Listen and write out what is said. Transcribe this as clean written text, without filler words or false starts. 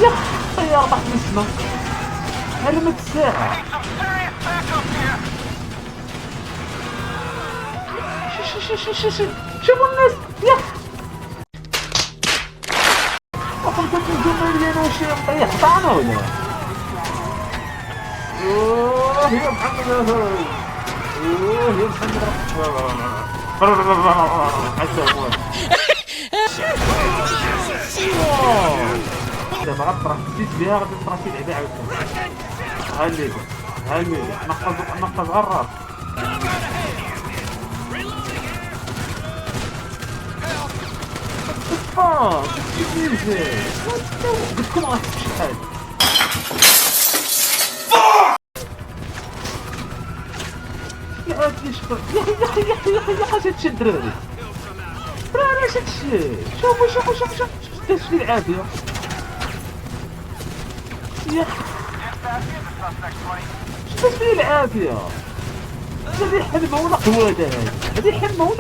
يا الطيارة طاحت من السما. هرمت الساعة. شوفوا الناس. يا وقمت الجمهور ديالو واش مطيح طعنا ولا؟ اوه يا محمد. اوه يا محمد. حتى هو دابا غتطرح بديت بها غادي تطرح شي لعبه عاوتاني. ها اللي ها اللي نقص غرار. كيفاش قلت لكم غتمشي شحال. يا عاد شوف يا حاجه هادشي الدراري. علاش هادشي؟ شوفوا داز فيه العافيه. يا داز فيه العافيه. هادي حلمه ولا قوه هادي حلمه ولا